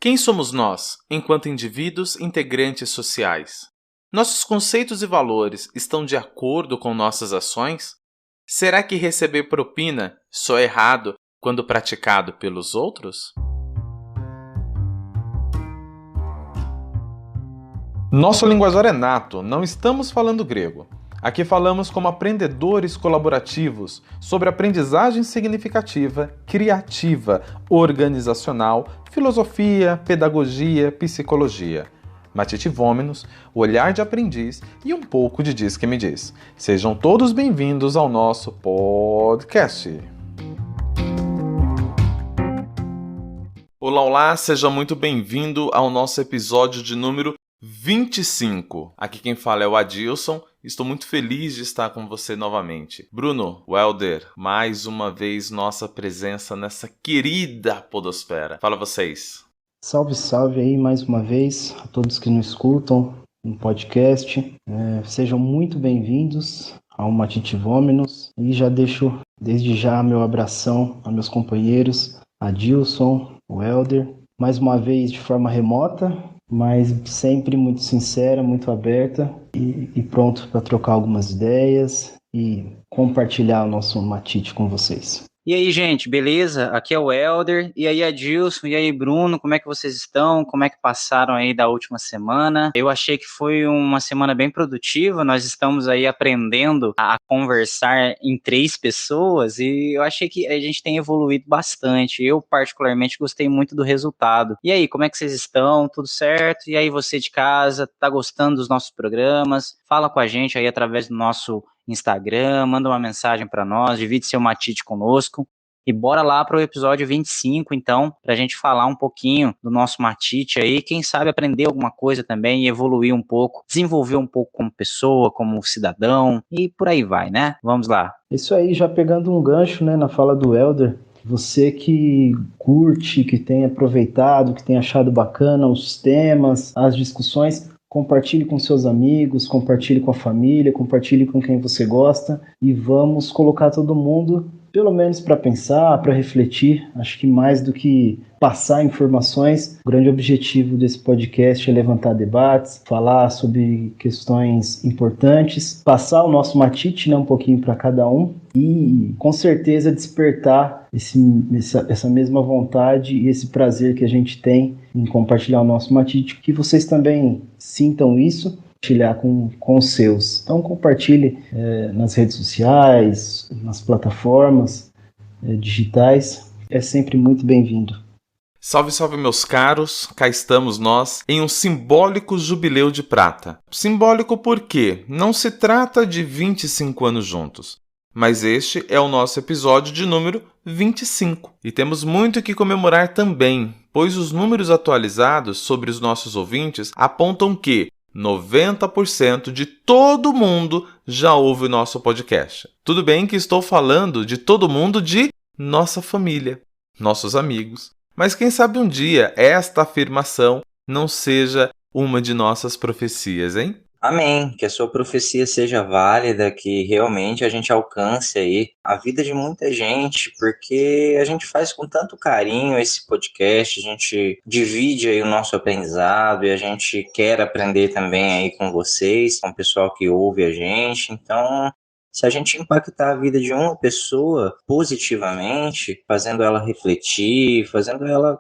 Quem somos nós, enquanto indivíduos integrantes sociais? Nossos conceitos e valores estão de acordo com nossas ações? Será que receber propina só é errado quando praticado pelos outros? Nosso linguajar é nato, não estamos falando grego. Aqui falamos como aprendedores colaborativos sobre aprendizagem significativa, criativa, organizacional, filosofia, pedagogia, psicologia. Matite Vômenos, o olhar de aprendiz e um pouco de Diz que me diz. Sejam todos bem-vindos ao nosso podcast. Olá, seja muito bem-vindo ao nosso episódio de número 25. Aqui quem fala é o Adilson. Estou muito feliz de estar com você novamente. Bruno, Welder, mais uma vez nossa presença nessa querida podosfera. Fala vocês. Salve, salve aí mais uma vez a todos que nos escutam no podcast. Sejam muito bem-vindos ao Matite Vômenos. E já deixo desde já meu abração aos meus companheiros, Adilson, Welder, mais uma vez de forma remota, mas sempre muito sincera, muito aberta e pronto para trocar algumas ideias e compartilhar o nosso Matite com vocês. E aí, gente, beleza? Aqui é o Welder, e aí, Adilson, e aí, Bruno, como é que vocês estão? Como é que passaram aí da última semana? Eu achei que foi uma semana bem produtiva, nós estamos aí aprendendo a conversar em 3 pessoas, e eu achei que a gente tem evoluído bastante. Eu, particularmente, gostei muito do resultado. E aí, como é que vocês estão? Tudo certo? E aí, você de casa, tá gostando dos nossos programas? Fala com a gente aí através do nosso Instagram, manda uma mensagem para nós, divide seu matite conosco e bora lá para o episódio 25, então, para a gente falar um pouquinho do nosso matite aí, quem sabe aprender alguma coisa também e evoluir um pouco, desenvolver um pouco como pessoa, como cidadão e por aí vai, né? Vamos lá. Isso aí, já pegando um gancho, né, na fala do Welder, você que curte, que tem aproveitado, que tem achado bacana os temas, as discussões, compartilhe com seus amigos, compartilhe com a família, compartilhe com quem você gosta e vamos colocar todo mundo, pelo menos para pensar, para refletir. Acho que mais do que passar informações, o grande objetivo desse podcast é levantar debates, falar sobre questões importantes, passar o nosso matite, né, um pouquinho para cada um e com certeza despertar essa mesma vontade e esse prazer que a gente tem em compartilhar o nosso matite, que vocês também sintam isso, compartilhar com os seus. Então compartilhe nas redes sociais, nas plataformas digitais, é sempre muito bem-vindo. Salve, salve meus caros, cá estamos nós em um simbólico jubileu de prata. Simbólico porque não se trata de 25 anos juntos, mas este é o nosso episódio de número 25. E temos muito que comemorar também, pois os números atualizados sobre os nossos ouvintes apontam que 90% de todo mundo já ouve o nosso podcast. Tudo bem que estou falando de todo mundo de nossa família, nossos amigos. Mas quem sabe um dia esta afirmação não seja uma de nossas profecias, hein? Amém, que a sua profecia seja válida, que realmente a gente alcance aí a vida de muita gente, porque a gente faz com tanto carinho esse podcast, a gente divide aí o nosso aprendizado e a gente quer aprender também aí com vocês, com o pessoal que ouve a gente, então se a gente impactar a vida de uma pessoa positivamente, fazendo ela refletir, fazendo ela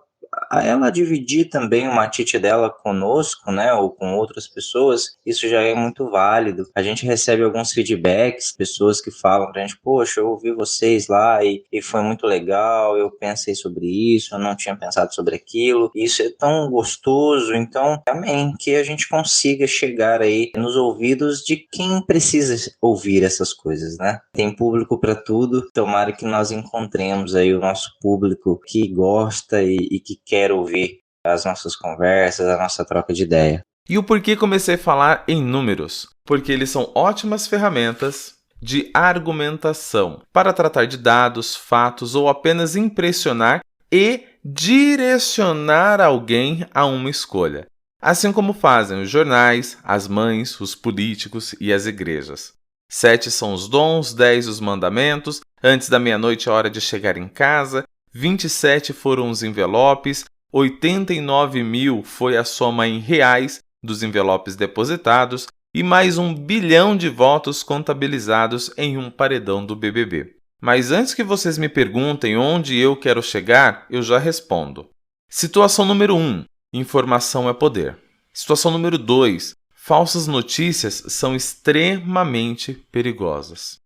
dividir também o matite dela conosco, né, ou com outras pessoas, isso já é muito válido. A gente recebe alguns feedbacks, pessoas que falam pra gente, poxa, eu ouvi vocês lá e foi muito legal, eu pensei sobre isso, eu não tinha pensado sobre aquilo, isso é tão gostoso, então, amém, que a gente consiga chegar aí nos ouvidos de quem precisa ouvir essas coisas, né? Tem público para tudo, tomara que nós encontremos aí o nosso público que gosta e que quer ouvir as nossas conversas, a nossa troca de ideia. E o porquê comecei a falar em números? Porque eles são ótimas ferramentas de argumentação para tratar de dados, fatos ou apenas impressionar e direcionar alguém a uma escolha. Assim como fazem os jornais, as mães, os políticos e as igrejas. 7 são os dons, 10 os mandamentos, antes da meia-noite é hora de chegar em casa, 27 foram os envelopes, 89 mil foi a soma em reais dos envelopes depositados e mais 1 bilhão de votos contabilizados em um paredão do BBB. Mas antes que vocês me perguntem onde eu quero chegar, eu já respondo. Situação número 1. Informação é poder. Situação número 2. Falsas notícias são extremamente perigosas.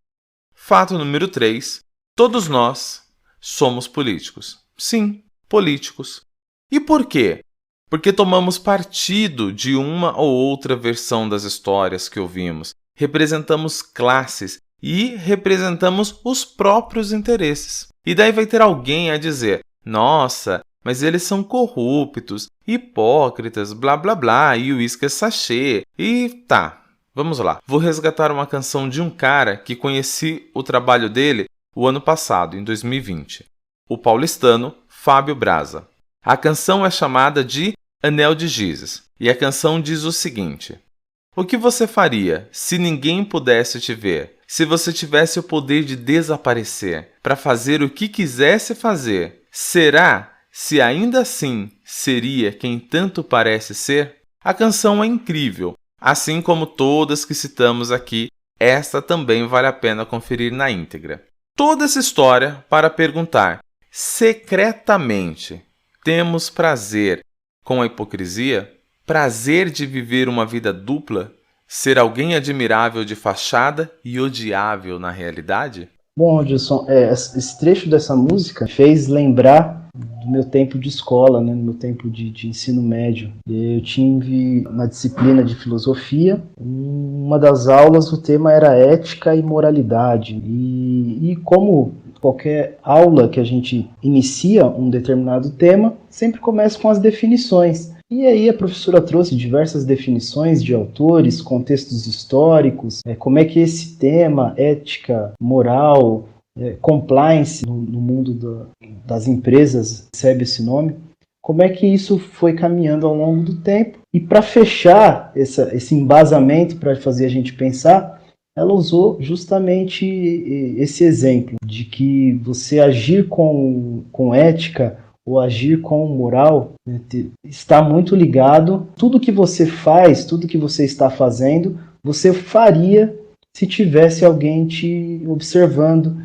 Fato número 3. Todos nós somos políticos. Sim, políticos. E por quê? Porque tomamos partido de uma ou outra versão das histórias que ouvimos, representamos classes e representamos os próprios interesses. E daí vai ter alguém a dizer: nossa, mas eles são corruptos, hipócritas, blá blá blá, e o uísque é sachê. E tá, vamos lá. Vou resgatar uma canção de um cara que conheci o trabalho dele o ano passado, em 2020. O paulistano Fábio Braza. A canção é chamada de Anel de Gizes, e a canção diz o seguinte: o que você faria se ninguém pudesse te ver? Se você tivesse o poder de desaparecer, para fazer o que quisesse fazer, será se ainda assim seria quem tanto parece ser? A canção é incrível, assim como todas que citamos aqui, esta também vale a pena conferir na íntegra. Toda essa história para perguntar: secretamente, temos prazer com a hipocrisia? Prazer de viver uma vida dupla? Ser alguém admirável de fachada e odiável na realidade? Bom, Adilson, esse trecho dessa música fez lembrar do meu tempo de escola, né, no meu tempo de ensino médio. Eu tive uma disciplina de filosofia, uma das aulas o tema era ética e moralidade. E como qualquer aula que a gente inicia um determinado tema, sempre começa com as definições. E aí a professora trouxe diversas definições de autores, contextos históricos, como é que esse tema, ética, moral, compliance, no mundo das empresas recebe esse nome, como é que isso foi caminhando ao longo do tempo. E para fechar esse embasamento, para fazer a gente pensar, ela usou justamente esse exemplo de que você agir com ética ou agir com moral, né, está muito ligado. Tudo que você faz, tudo que você está fazendo, você faria se tivesse alguém te observando,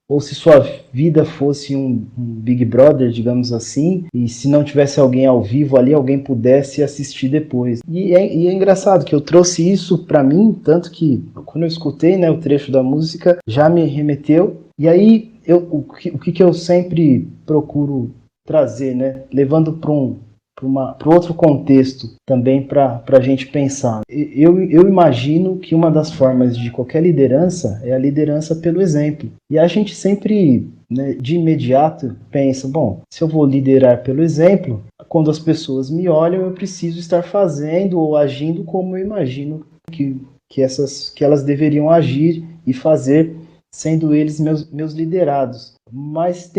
ou se sua vida fosse um Big Brother, digamos assim, e se não tivesse alguém ao vivo ali, alguém pudesse assistir depois. E é engraçado que eu trouxe isso para mim, tanto que quando eu escutei, né, o trecho da música, já me remeteu. E aí, o que eu sempre procuro trazer, né, levando para outro contexto também para a gente pensar. Eu imagino que uma das formas de qualquer liderança é a liderança pelo exemplo. E a gente sempre, né, de imediato pensa, bom, se eu vou liderar pelo exemplo, quando as pessoas me olham, eu preciso estar fazendo ou agindo como eu imagino que elas deveriam agir e fazer, sendo eles meus liderados. Mas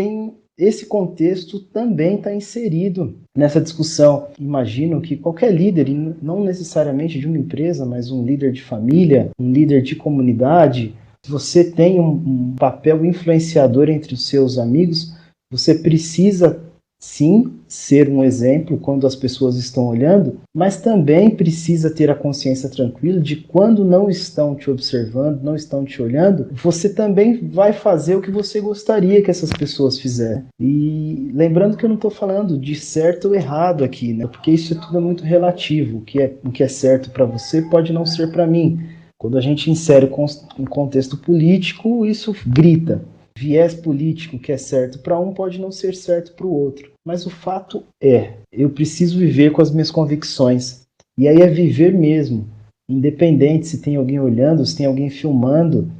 esse contexto também está inserido nessa discussão. Imagino que qualquer líder, e não necessariamente de uma empresa, mas um líder de família, um líder de comunidade, se você tem um papel influenciador entre os seus amigos, você precisa sim ser um exemplo quando as pessoas estão olhando, mas também precisa ter a consciência tranquila de quando não estão te observando, não estão te olhando, você também vai fazer o que você gostaria que essas pessoas fizessem. E lembrando que eu não estou falando de certo ou errado aqui, né? Porque isso tudo é muito relativo. O que é certo para você pode não ser para mim. Quando a gente insere um contexto político, isso grita. Viés político que é certo para um pode não ser certo para o outro. Mas o fato é, eu preciso viver com as minhas convicções. E aí é viver mesmo. Independente se tem alguém olhando, se tem alguém filmando,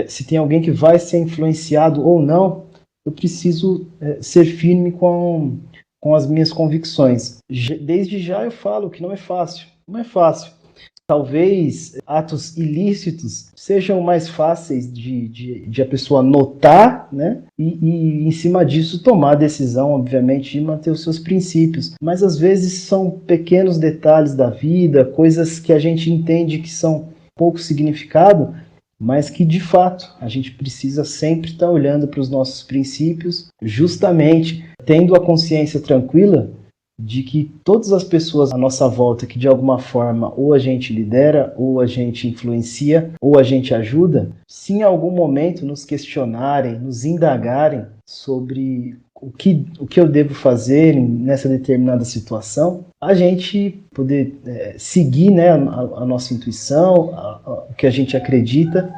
se tem alguém que vai ser influenciado ou não, eu preciso ser firme com as minhas convicções. Desde já eu falo que não é fácil. Não é fácil. Talvez atos ilícitos sejam mais fáceis de a pessoa notar, né? E em cima disso tomar a decisão, obviamente, de manter os seus princípios. Mas às vezes são pequenos detalhes da vida, coisas que a gente entende que são pouco significado, mas que de fato a gente precisa sempre estar olhando para os nossos princípios, justamente tendo a consciência tranquila de que todas as pessoas à nossa volta que de alguma forma ou a gente lidera, ou a gente influencia, ou a gente ajuda, se em algum momento nos questionarem, nos indagarem sobre o que eu devo fazer nessa determinada situação, a gente poder seguir, né, a nossa intuição, o que a gente acredita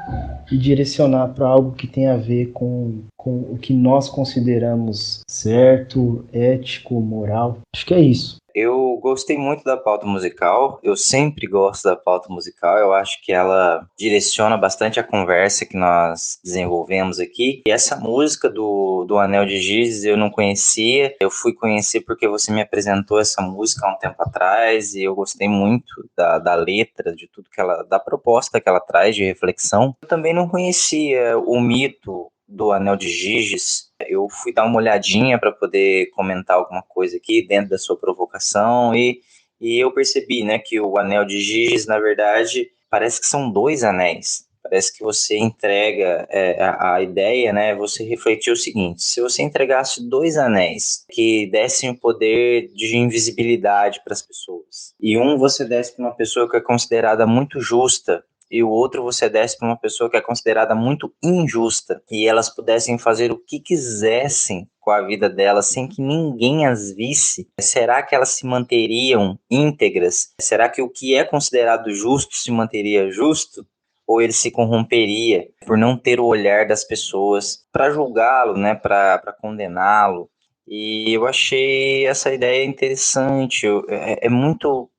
e direcionar para algo que tem a ver com o que nós consideramos certo, ético, moral. Acho que é isso. Eu gostei muito da pauta musical, eu sempre gosto da pauta musical, eu acho que ela direciona bastante a conversa que nós desenvolvemos aqui. E essa música do Anel de Giz eu não conhecia, eu fui conhecer porque você me apresentou essa música há um tempo atrás e eu gostei muito da letra, de tudo que ela, da proposta que ela traz de reflexão. Eu também não conhecia o mito do Anel de Giges. Eu fui dar uma olhadinha para poder comentar alguma coisa aqui dentro da sua provocação e eu percebi, né, que o Anel de Giges, na verdade, parece que são dois anéis. Parece que você entrega a ideia, né? Você refletiu o seguinte: se você entregasse dois anéis que dessem o poder de invisibilidade para as pessoas, e um você desse para uma pessoa que é considerada muito justa, e o outro você desse para uma pessoa que é considerada muito injusta, e elas pudessem fazer o que quisessem com a vida delas sem que ninguém as visse, será que elas se manteriam íntegras? Será que o que é considerado justo se manteria justo? Ou ele se corromperia por não ter o olhar das pessoas para julgá-lo, né, para condená-lo? E eu achei essa ideia interessante, é muito,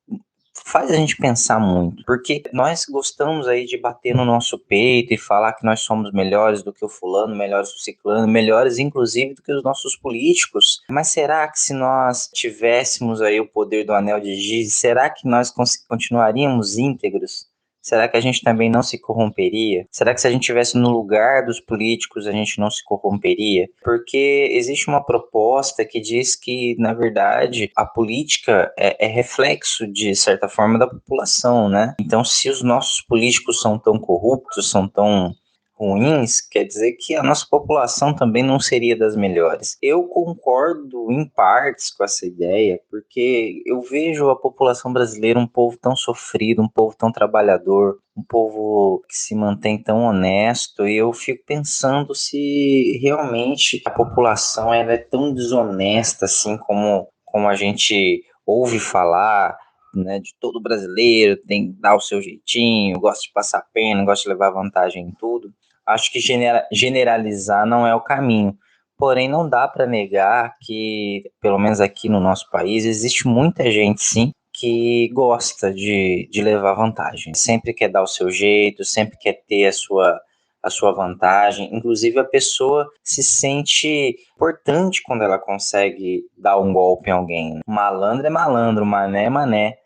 faz a gente pensar muito, porque nós gostamos aí de bater no nosso peito e falar que nós somos melhores do que o fulano, melhores do ciclano, melhores inclusive do que os nossos políticos. Mas será que se nós tivéssemos aí o poder do Anel de Giz, será que nós continuaríamos íntegros? Será que a gente também não se corromperia? Será que se a gente estivesse no lugar dos políticos, a gente não se corromperia? Porque existe uma proposta que diz que, na verdade, a política é reflexo, de certa forma, da população, né? Então, se os nossos políticos são tão corruptos, são tão ruins, quer dizer que a nossa população também não seria das melhores. Eu concordo em partes com essa ideia, porque eu vejo a população brasileira um povo tão sofrido, um povo tão trabalhador, um povo que se mantém tão honesto, e eu fico pensando se realmente a população ela é tão desonesta assim como a gente ouve falar, né, de todo brasileiro, tem que dar o seu jeitinho, gosta de passar pena, gosta de levar vantagem em tudo. Acho que generalizar não é o caminho. Porém, não dá para negar que, pelo menos aqui no nosso país, existe muita gente, sim, que gosta de levar vantagem. Sempre quer dar o seu jeito, sempre quer ter a sua vantagem. Inclusive, a pessoa se sente importante quando ela consegue dar um golpe em alguém. Malandro é malandro, mané é mané.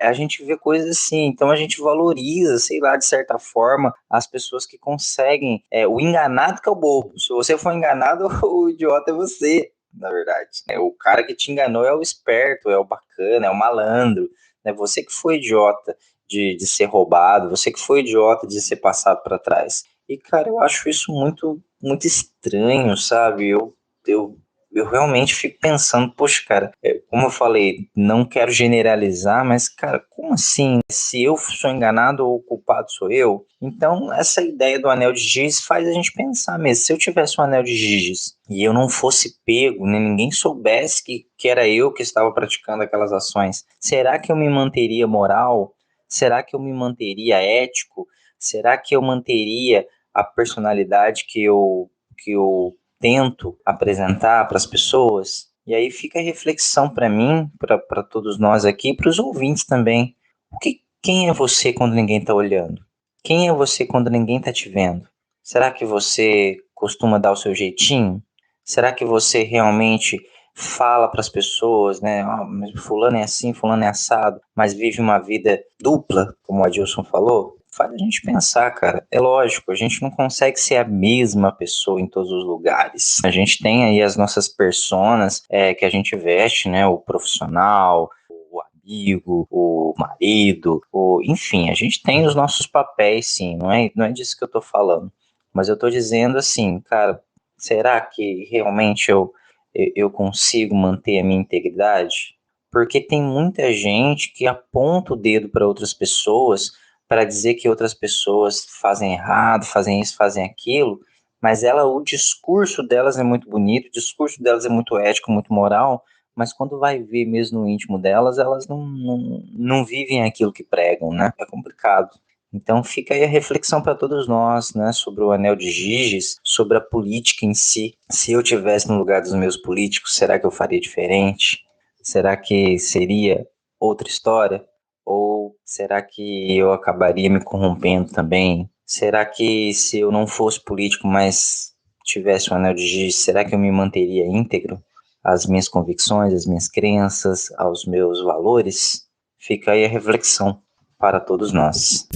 A gente vê coisas assim, então a gente valoriza, sei lá, de certa forma, as pessoas que conseguem, o enganado que é o bobo. Se você for enganado, o idiota é você, na verdade. O cara que te enganou é o esperto, é o bacana, é o malandro. Né? Você que foi idiota de ser roubado, você que foi idiota de ser passado para trás. E, cara, eu acho isso muito, muito estranho, sabe? Eu realmente fico pensando, poxa, cara, como eu falei, não quero generalizar, mas, cara, como assim? Se eu sou enganado, o culpado sou eu? Então, essa ideia do anel de Giges faz a gente pensar mesmo. Se eu tivesse um anel de Giges e eu não fosse pego, nem ninguém soubesse que era eu que estava praticando aquelas ações, será que eu me manteria moral? Será que eu me manteria ético? Será que eu manteria a personalidade que eu tento apresentar para as pessoas? E aí fica a reflexão para mim, para todos nós aqui, para os ouvintes também. Quem é você quando ninguém está olhando? Quem é você quando ninguém está te vendo? Será que você costuma dar o seu jeitinho? Será que você realmente fala para as pessoas, né? Mas fulano é assim, fulano é assado, mas vive uma vida dupla, como o Adilson falou? Faz a gente pensar, cara. É lógico, a gente não consegue ser a mesma pessoa em todos os lugares. A gente tem aí as nossas personas que a gente veste, né? O profissional, o amigo, o marido, enfim, a gente tem os nossos papéis, sim. Não é disso que eu tô falando. Mas eu tô dizendo assim, cara, será que realmente eu consigo manter a minha integridade? Porque tem muita gente que aponta o dedo para outras pessoas para dizer que outras pessoas fazem errado, fazem isso, fazem aquilo, mas o discurso delas é muito bonito, o discurso delas é muito ético, muito moral, mas quando vai ver mesmo no íntimo delas, elas não vivem aquilo que pregam, né? É complicado. Então fica aí a reflexão para todos nós, né, sobre o Anel de Giges, sobre a política em si. Se eu tivesse no lugar dos meus políticos, será que eu faria diferente? Será que seria outra história? Ou será que eu acabaria me corrompendo também? Será que se eu não fosse político, mas tivesse um Anel de Giges, será que eu me manteria íntegro às minhas convicções, às minhas crenças, aos meus valores? Fica aí a reflexão para todos nós.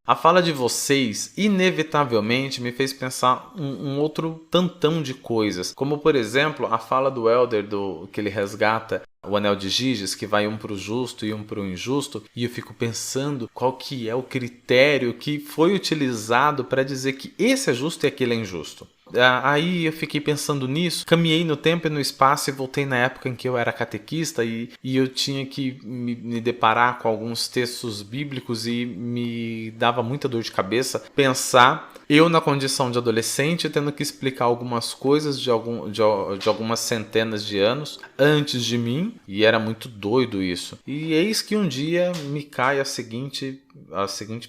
A fala de vocês, inevitavelmente, me fez pensar um outro tantão de coisas. Como, por exemplo, a fala do Elder, que ele resgata o Anel de Giges, que vai um para o justo e um para o injusto. E eu fico pensando qual que é o critério que foi utilizado para dizer que esse é justo e aquele é injusto. Aí eu fiquei pensando nisso, caminhei no tempo e no espaço e voltei na época em que eu era catequista e eu tinha que me deparar com alguns textos bíblicos e me dava muita dor de cabeça pensar eu na condição de adolescente tendo que explicar algumas coisas de algumas centenas de anos antes de mim, e era muito doido isso. E eis que um dia me cai a seguinte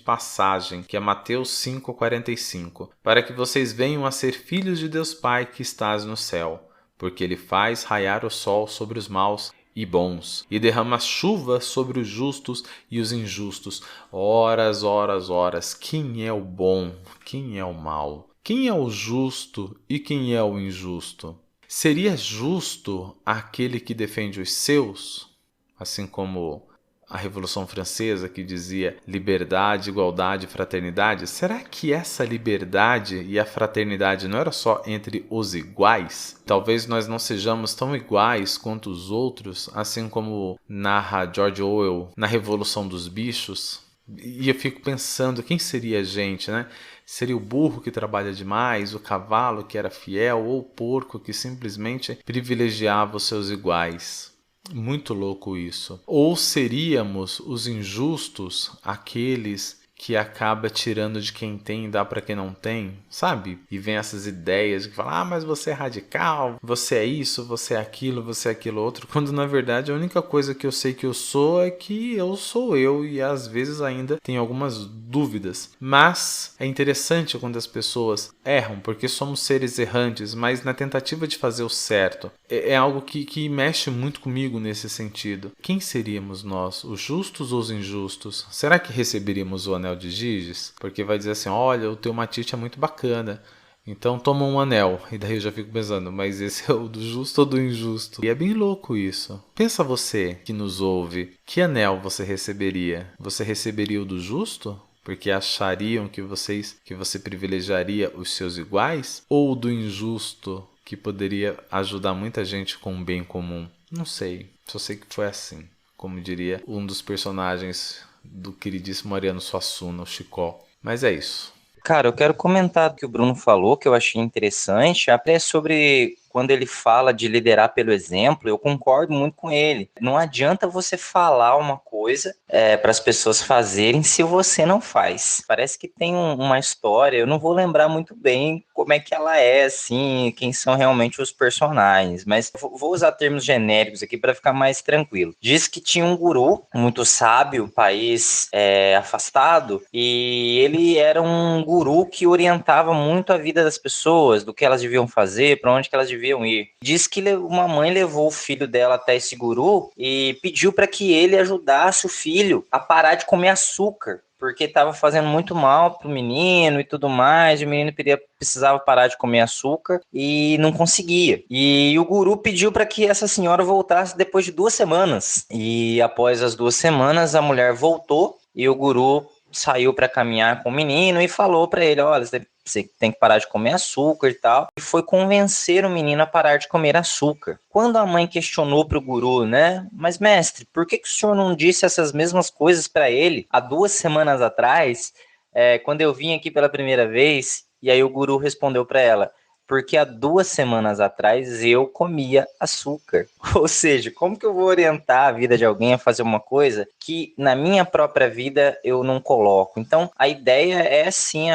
passagem, que é Mateus 5,45. Para que vocês venham a ser filhos de Deus Pai que estás no céu, porque Ele faz raiar o sol sobre os maus e bons, e derrama chuva sobre os justos e os injustos. Horas, horas, horas, quem é o bom? Quem é o mau? Quem é o justo e quem é o injusto? Seria justo aquele que defende os seus? Assim como a Revolução Francesa, que dizia liberdade, igualdade e fraternidade. Será que essa liberdade e a fraternidade não era só entre os iguais? Talvez nós não sejamos tão iguais quanto os outros, assim como narra George Orwell na Revolução dos Bichos. E eu fico pensando, quem seria a gente, né? Seria o burro que trabalha demais, o cavalo que era fiel, ou o porco que simplesmente privilegiava os seus iguais? Muito louco isso. Ou seríamos os injustos, aqueles que acaba tirando de quem tem e dá para quem não tem, sabe? E vem essas ideias que falam, mas você é radical, você é isso, você é aquilo outro, quando na verdade a única coisa que eu sei que eu sou é que eu sou eu e às vezes ainda tenho algumas dúvidas. Mas é interessante quando as pessoas erram, porque somos seres errantes, mas na tentativa de fazer o certo. É algo que mexe muito comigo nesse sentido. Quem seríamos nós, os justos ou os injustos? Será que receberíamos o Anel de Giges? Porque vai dizer assim, olha, o teu matite é muito bacana, então toma um anel. E daí eu já fico pensando, mas esse é o do justo ou do injusto? E é bem louco isso. Pensa você que nos ouve, que anel você receberia? Você receberia o do justo? Porque achariam que você privilegiaria os seus iguais? Ou o do injusto, que poderia ajudar muita gente com um bem comum? Não sei, só sei que foi assim. Como diria um dos personagens do queridíssimo Ariano Suassuna, o Chicó. Mas é isso. Cara, eu quero comentar o que o Bruno falou, que eu achei interessante, até sobre quando ele fala de liderar pelo exemplo, eu concordo muito com ele. Não adianta você falar uma coisa para as pessoas fazerem se você não faz. Parece que tem uma história, eu não vou lembrar muito bem como é que ela é, assim, quem são realmente os personagens, mas vou usar termos genéricos aqui para ficar mais tranquilo. Diz que tinha um guru muito sábio, país afastado, e ele era um guru que orientava muito a vida das pessoas, do que elas deviam fazer, para onde que elas deviam ir. Diz que uma mãe levou o filho dela até esse guru e pediu para que ele ajudasse o filho a parar de comer açúcar, porque estava fazendo muito mal pro menino e tudo mais, e o menino precisava parar de comer açúcar e não conseguia. E o guru pediu para que essa senhora voltasse depois de 2 semanas. E após as 2 semanas, a mulher voltou e o guru saiu para caminhar com o menino e falou para ele, olha, você tem que parar de comer açúcar e tal. E foi convencer o menino a parar de comer açúcar. Quando a mãe questionou para o guru, né? Mas mestre, por que o senhor não disse essas mesmas coisas para ele há 2 semanas atrás, quando eu vim aqui pela primeira vez? E aí o guru respondeu para ela, porque há 2 semanas atrás eu comia açúcar. Ou seja, como que eu vou orientar a vida de alguém a fazer uma coisa que na minha própria vida eu não coloco? Então, a ideia é sim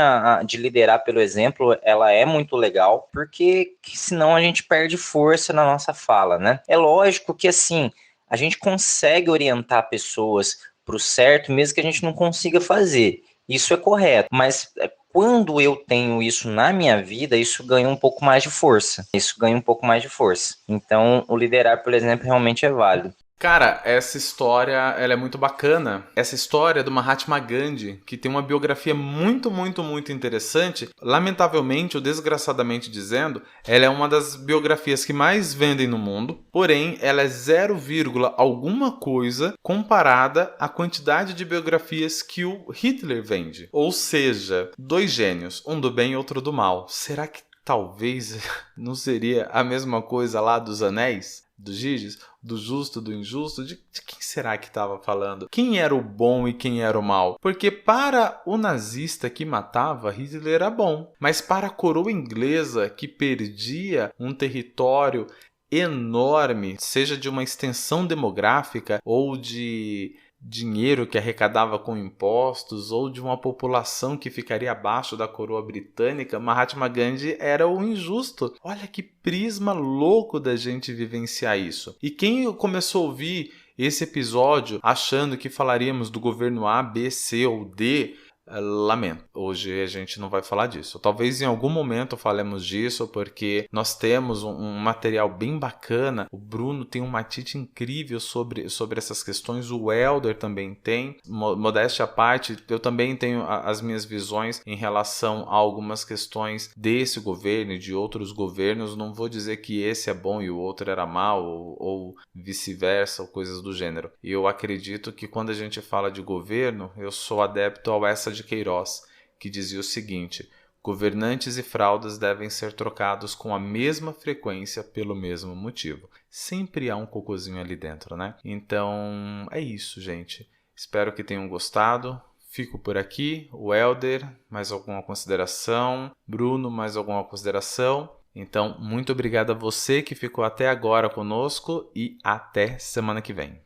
de liderar pelo exemplo, ela é muito legal, porque senão a gente perde força na nossa fala, né? É lógico que assim, a gente consegue orientar pessoas para o certo, mesmo que a gente não consiga fazer. Isso é correto, mas quando eu tenho isso na minha vida, isso ganha um pouco mais de força. Então, o liderar, por exemplo, realmente é válido. Cara, essa história, ela é muito bacana. Essa história do Mahatma Gandhi, que tem uma biografia muito, muito, muito interessante. Lamentavelmente, ou desgraçadamente dizendo, ela é uma das biografias que mais vendem no mundo. Porém, ela é 0, alguma coisa comparada à quantidade de biografias que o Hitler vende. Ou seja, 2 gênios, um do bem e outro do mal. Será que talvez não seria a mesma coisa lá dos Anéis? Do Giges, do justo, do injusto, de quem será que estava falando? Quem era o bom e quem era o mal? Porque para o nazista que matava, Hitler era bom. Mas para a coroa inglesa que perdia um território enorme, seja de uma extensão demográfica ou de dinheiro que arrecadava com impostos ou de uma população que ficaria abaixo da coroa britânica, Mahatma Gandhi era o injusto. Olha que prisma louco da gente vivenciar isso. E quem começou a ouvir esse episódio achando que falaríamos do governo A, B, C ou D, lamento, hoje a gente não vai falar disso. Talvez em algum momento falemos disso, porque nós temos um material bem bacana. O Bruno tem um matite incrível sobre essas questões, o Helder também tem. Modéstia à parte, eu também tenho as minhas visões em relação a algumas questões desse governo e de outros governos. Não vou dizer que esse é bom e o outro era mau, ou vice-versa, ou coisas do gênero. E eu acredito que quando a gente fala de governo, eu sou adepto ao essa de Queiroz, que dizia o seguinte: governantes e fraldas devem ser trocados com a mesma frequência pelo mesmo motivo. Sempre há um cocôzinho ali dentro, né? Então, é isso, gente. Espero que tenham gostado. Fico por aqui. O Helder, mais alguma consideração? Bruno, mais alguma consideração? Então, muito obrigado a você que ficou até agora conosco e até semana que vem.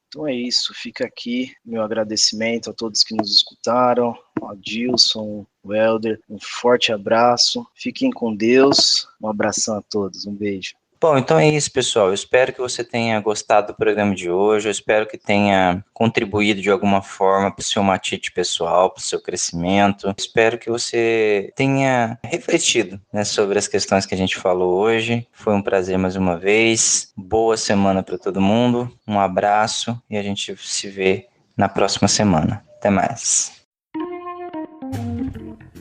Então é isso, fica aqui meu agradecimento a todos que nos escutaram, ao Dilson, o Helder, um forte abraço, fiquem com Deus, um abração a todos, um beijo. Bom, então é isso, pessoal. Eu espero que você tenha gostado do programa de hoje. Eu espero que tenha contribuído de alguma forma para o seu matite pessoal, para o seu crescimento. Eu espero que você tenha refletido, né, sobre as questões que a gente falou hoje. Foi um prazer mais uma vez. Boa semana para todo mundo. Um abraço e a gente se vê na próxima semana. Até mais.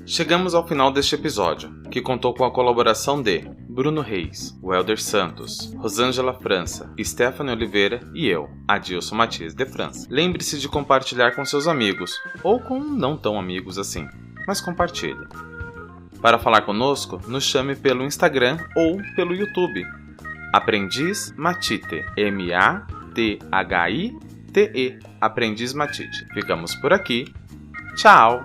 Chegamos ao final deste episódio, que contou com a colaboração de Bruno Reis, Welder Santos, Rosângela França, Stephanie Oliveira e eu, Adilson Matias de França. Lembre-se de compartilhar com seus amigos, ou com não tão amigos assim, mas compartilhe. Para falar conosco, nos chame pelo Instagram ou pelo YouTube. Aprendiz Matite, Mathite, Aprendiz Matite. Ficamos por aqui. Tchau!